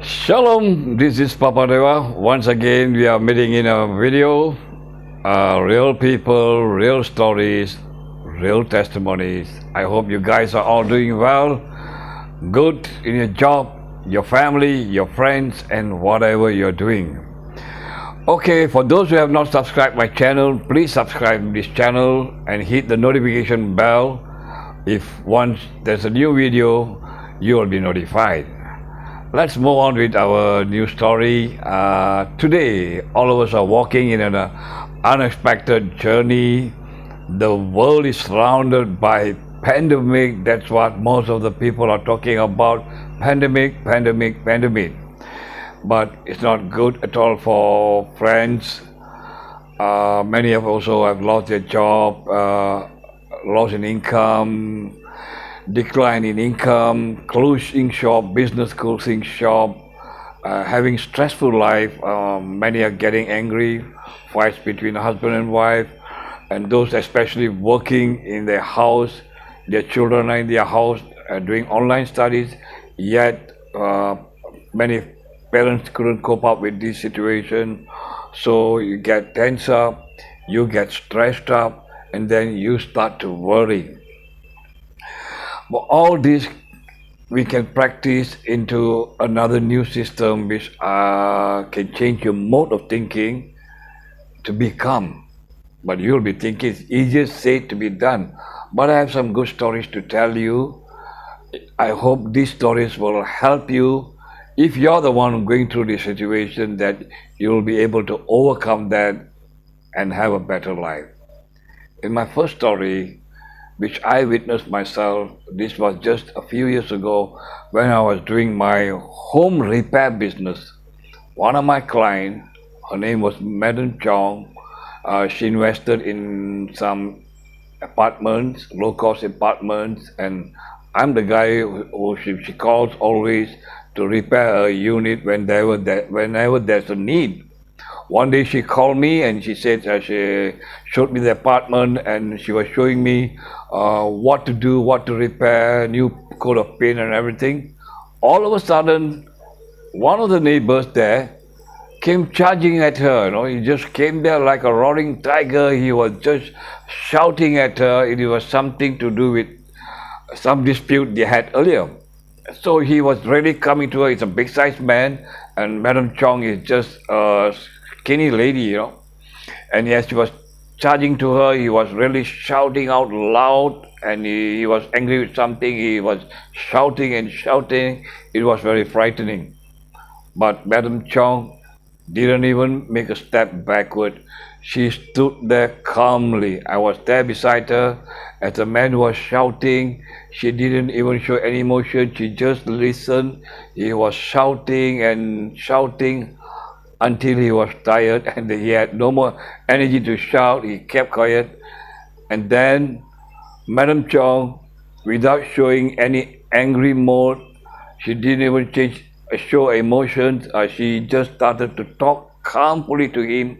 Shalom, this is Papa Deva. Once again, we are meeting in a video. Real people, real stories, real testimonies. I hope you guys are all doing well, good in your job, your family, your friends, and whatever you're doing. Okay, for those who have not subscribed my channel, please subscribe this channel and hit the notification bell. If once there's a new video, you will be notified. Let's move on with our new story. Today, all of us are walking in an unexpected journey. The world is surrounded by pandemic. That's what most of the people are talking about. Pandemic, pandemic, pandemic. But it's not good at all for friends. Many have also have lost their job, loss in income, decline in income, closing shop, business closing shop, having stressful life. Many are getting angry, fights between husband and wife, and those especially working in their house, their children are in their house doing online studies, yet many parents couldn't cope up with this situation. So you get tense up, you get stressed up, and then you start to worry. But all this we can practice into another new system which can change your mode of thinking to be calm. But you'll be thinking it's easier said to be done. But I have some good stories to tell you. I hope these stories will help you. If you're the one going through this situation, that you will be able to overcome that and have a better life. In my first story, which I witnessed myself, this was just a few years ago when I was doing my home repair business. One of my clients, her name was Madam Chong, she invested in some apartments, low-cost apartments, and I'm the guy who she calls always to repair a unit whenever there's a need. One day she called me and she said she showed me the apartment and she was showing me what to do, what to repair, new coat of paint and everything. All of a sudden, one of the neighbors there came charging at her. He just came there like a roaring tiger. He was just shouting at her. It was something to do with some dispute they had earlier. So he was really coming to her. He's a big sized man, and Madam Chong is just a skinny lady. And as he was charging to her, he was really shouting out loud, and he was angry with something. He was shouting and shouting. It was very frightening. But Madam Chong didn't even make a step backward. She stood there calmly. I was there beside her as the man was shouting. She didn't even show any emotion. She just listened. He was shouting and shouting until he was tired and he had no more energy to shout. He kept quiet. And then Madam Chong, without showing any angry mode, she didn't even show emotions. She just started to talk calmly to him,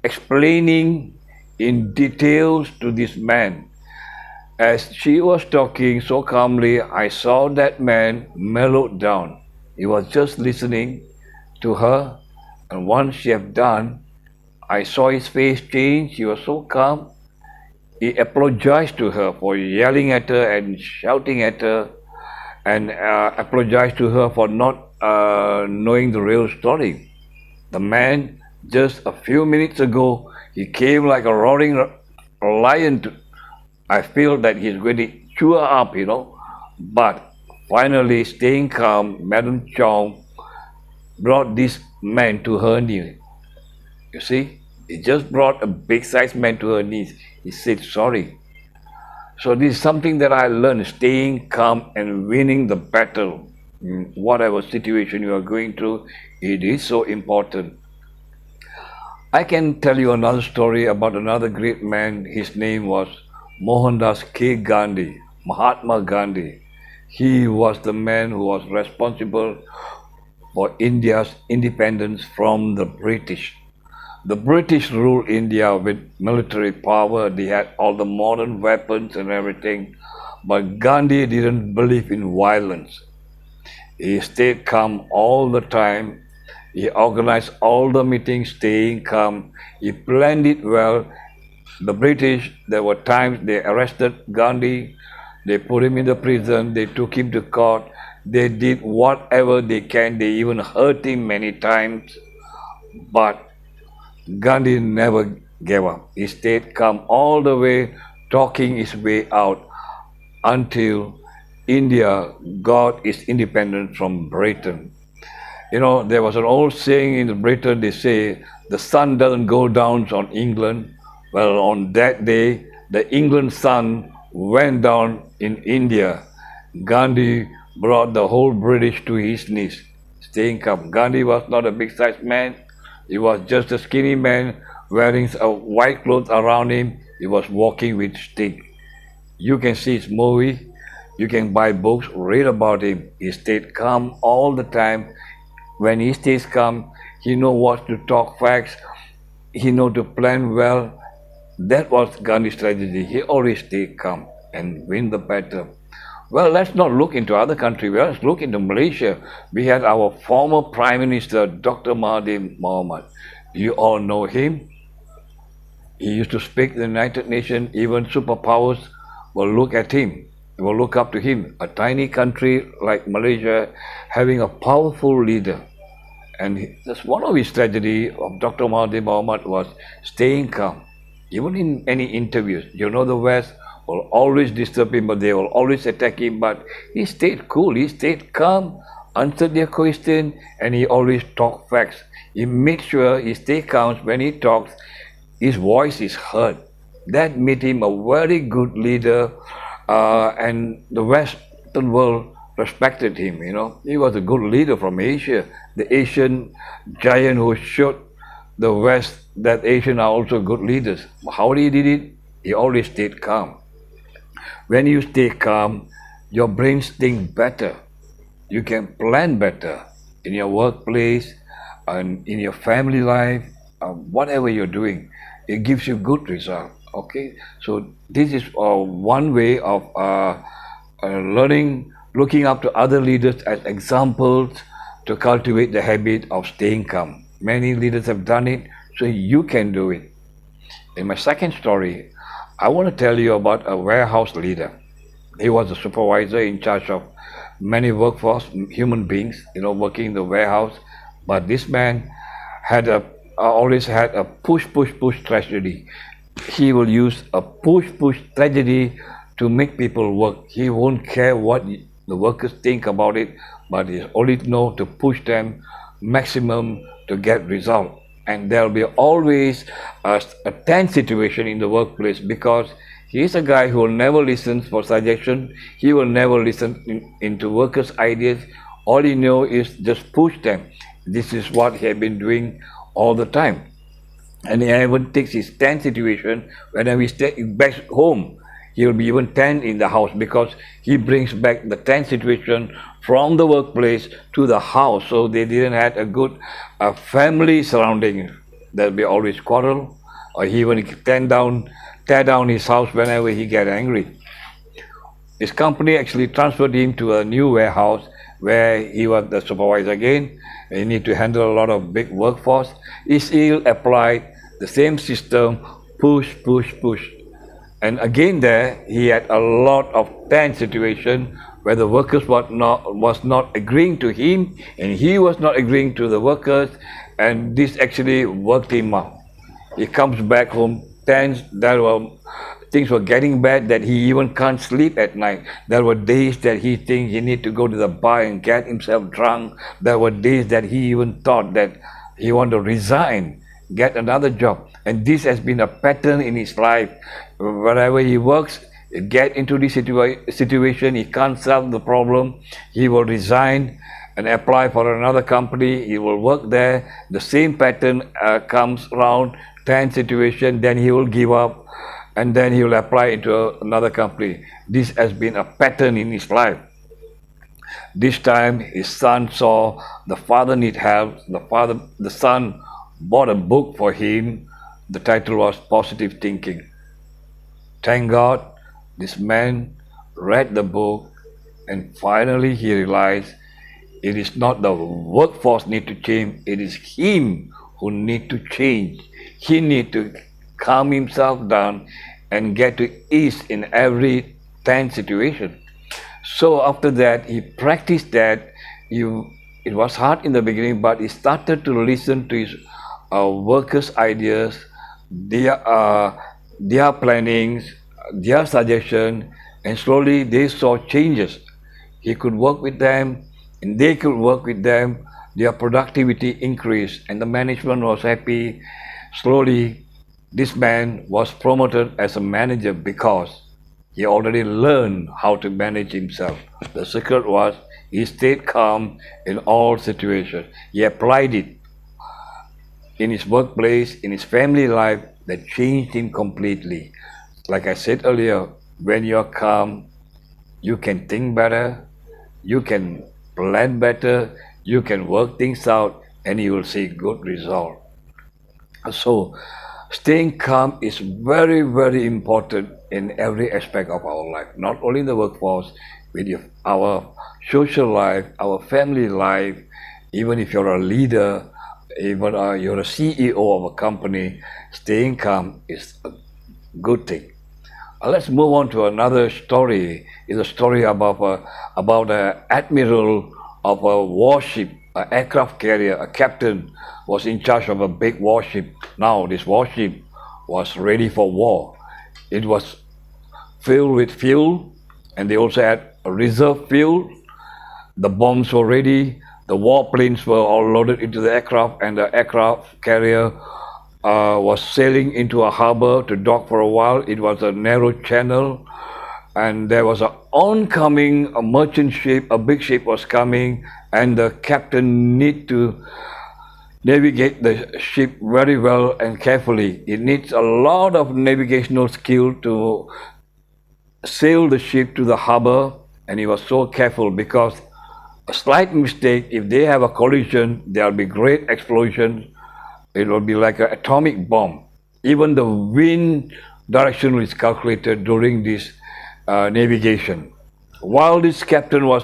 explaining in details to this man. As she was talking so calmly, I saw that man mellowed down. He was just listening to her, and once she had done, I saw his face change. He was so calm. He apologized to her for yelling at her and shouting at her, and apologized to her for not knowing the real story. The man, just a few minutes ago, he came like a roaring lion. I feel that he's going to chew her up. But finally, staying calm, Madam Chong brought this man to her knee. You see, he just brought a big-sized man to her knees. He said sorry. So this is something that I learned, staying calm and winning the battle. In whatever situation you are going through, it is so important. I can tell you another story about another great man. His name was Mohandas K. Ghandi, Mahatma Gandhi. He was the man who was responsible for India's independence from the British. The British ruled India with military power. They had all the modern weapons and everything. But Gandhi didn't believe in violence. He stayed calm all the time. He organized all the meetings, staying calm. He planned it well. The British, there were times they arrested Gandhi, they put him in the prison, they took him to court, they did whatever they can, they even hurt him many times. But Gandhi never gave up. He stayed calm all the way, talking his way out until India got its independence from Britain. You know, there was an old saying in Britain, they say, the sun doesn't go down on England. Well, on that day, the England sun went down in India. Gandhi brought the whole British to his knees, staying calm. Gandhi was not a big sized man. He was just a skinny man wearing a white cloth around him. He was walking with stick. You can see his movie. You can buy books, read about him. He stayed calm all the time. When he stays calm, he knows what to talk facts. He knows to plan well. That was Gandhi's strategy. He always stayed calm and win the battle. Well, let's not look into other countries. Let's look into Malaysia. We had our former Prime Minister, Dr. Mahathir Mohamad. You all know him. He used to speak the United Nations. Even superpowers will look at him, will look up to him. A tiny country like Malaysia having a powerful leader. And that's one of his strategy of Dr. Mahathir Mohamad was staying calm. Even in any interviews, you know, the West will always disturb him, but they will always attack him. But he stayed cool, he stayed calm, answered their question, and he always talked facts. He made sure he stayed calm when he talks, his voice is heard. That made him a very good leader, and the Western world respected him. You know, he was a good leader from Asia, the Asian giant who showed the West that Asians are also good leaders. How he did it? He always stayed calm. When you stay calm, your brains think better. You can plan better in your workplace and in your family life, whatever you're doing. It gives you good result. Okay, so this is one way of learning, looking up to other leaders as examples to cultivate the habit of staying calm. Many leaders have done it, so you can do it. In my second story, I want to tell you about a warehouse leader. He was a supervisor in charge of many workforce, human beings, you know, working in the warehouse. But this man had always had a push strategy. He will use a push strategy to make people work. He won't care what the workers think about it, but he only know to push them maximum to get result. And there will be always a tense situation in the workplace because he is a guy who will never listen for suggestion. He will never listen into workers' ideas. All he knows is just push them. This is what he has been doing all the time. And he even takes his tense situation whenever he stays back home. He will be even tense in the house because he brings back the tense situation from the workplace to the house. So they didn't have a good family surrounding. There'll be always quarrel, or he even tear down his house whenever he get angry. His company actually transferred him to a new warehouse where he was the supervisor again. He need to handle a lot of big workforce. He still applied the same system, push. And again there, he had a lot of tense situation where the workers was not agreeing to him and he was not agreeing to the workers, and this actually worked him out. He comes back home tense. Things were getting bad that he even can't sleep at night. There were days that he thinks he need to go to the bar and get himself drunk. There were days that he even thought that he want to resign, get another job. And this has been a pattern in his life. Wherever he works, get into this situation, he can't solve the problem, he will resign and apply for another company. He will work there. The same pattern comes around, tense situation, then he will give up, and then he will apply into another company. This has been a pattern in his life. This time his son saw the father need help. The son bought a book for him. The title was Positive Thinking. Thank God this man read the book and finally he realized It is not the workforce need to change, it is him who need to change. He need to calm himself down and get to ease in every tense situation. So after that, he practiced that. It was hard in the beginning, but he started to listen to his workers' ideas, their plannings, their suggestion, and slowly they saw changes. He could work with them, and they could work with them. Their productivity increased, and the management was happy. Slowly, this man was promoted as a manager because he already learned how to manage himself. The secret was he stayed calm in all situations. He applied it in his workplace, in his family life, that changed him completely. Like I said earlier, when you're calm, you can think better, you can plan better, you can work things out, and you will see good result. So, staying calm is very, very important in every aspect of our life, not only in the workforce, with our social life, our family life, even if you're a leader, even you're a CEO of a company, staying calm is a good thing. Let's move on to another story. It's a story about an admiral of a warship, an aircraft carrier. A captain was in charge of a big warship. Now this warship was ready for war. It was filled with fuel, and they also had a reserve fuel. The bombs were ready. The warplanes were all loaded into the aircraft, and the aircraft carrier was sailing into a harbor to dock for a while. It was a narrow channel, and there was an oncoming a merchant ship. A big ship was coming, and the captain need to navigate the ship very well and carefully. It needs a lot of navigational skill to sail the ship to the harbor, and he was so careful because a slight mistake, if they have a collision, there'll be great explosion. It will be like an atomic bomb. Even the wind direction is calculated during this navigation. While this captain was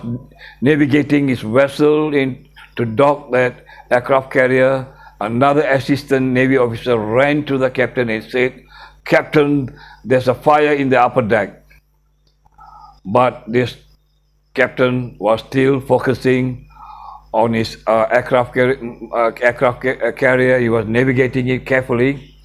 navigating his vessel in to dock that aircraft carrier, another assistant Navy officer ran to the captain and said, "Captain, there's a fire in the upper deck." But this captain was still focusing on his aircraft carrier. He was navigating it carefully,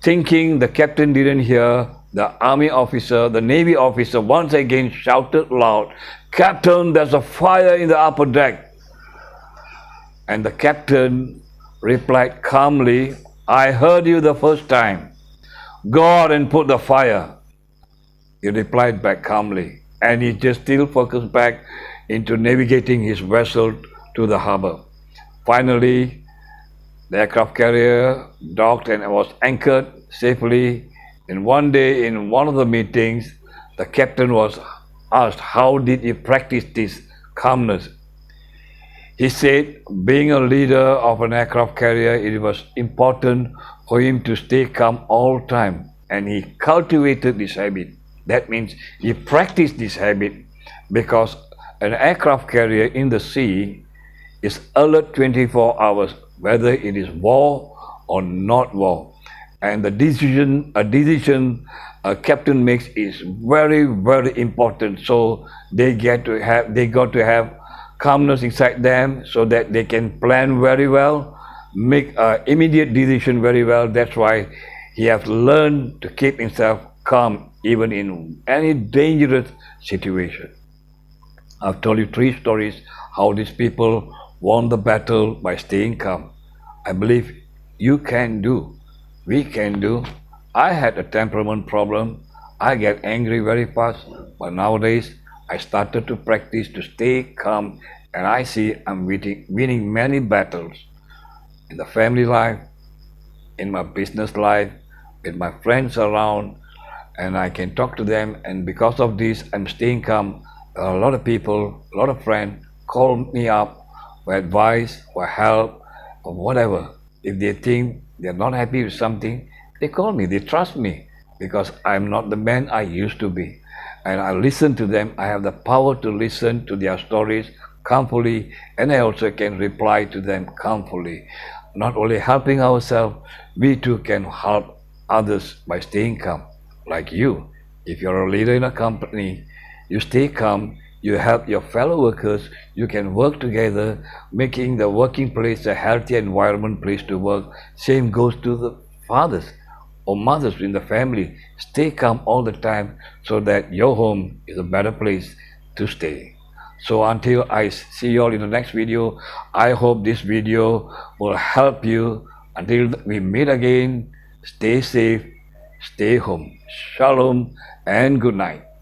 thinking the captain didn't hear. The army officer, the Navy officer, once again shouted loud, "Captain, there's a fire in the upper deck." And the captain replied calmly, "I heard you the first time. Go out and put the fire." He replied back calmly, and he just still focused back into navigating his vessel to the harbor. Finally, the aircraft carrier docked and was anchored safely. And one day, in one of the meetings, the captain was asked, "How did he practice this calmness?" He said, being a leader of an aircraft carrier, it was important for him to stay calm all the time. And he cultivated this habit. That means he practiced this habit because an aircraft carrier in the sea is alert 24 hours, whether it is war or not war. And the decision a captain makes is very, very important. So they got to have calmness inside them so that they can plan very well, make an immediate decision very well. That's why he has learned to keep himself calm even in any dangerous situation. I've told you 3 stories how these people won the battle by staying calm. I believe you can do. We can do. I had a temperament problem. I get angry very fast, but nowadays I started to practice to stay calm, and I see I'm winning many battles in the family life, in my business life, with my friends around, and I can talk to them, and because of this, I'm staying calm. A lot of people, a lot of friends call me up for advice, for help, or whatever. If they think they're not happy with something, they call me, they trust me, because I'm not the man I used to be. And I listen to them. I have the power to listen to their stories calmly, and I also can reply to them calmly. Not only helping ourselves, we too can help others by staying calm. Like you, if you're a leader in a company, you stay calm, you help your fellow workers, you can work together, making the working place a healthy environment place to work. Same goes to the fathers or mothers in the family. Stay calm all the time so that your home is a better place to stay. So until I see you all in the next video, I hope this video will help you. Until we meet again, stay safe, stay home. Shalom and good night.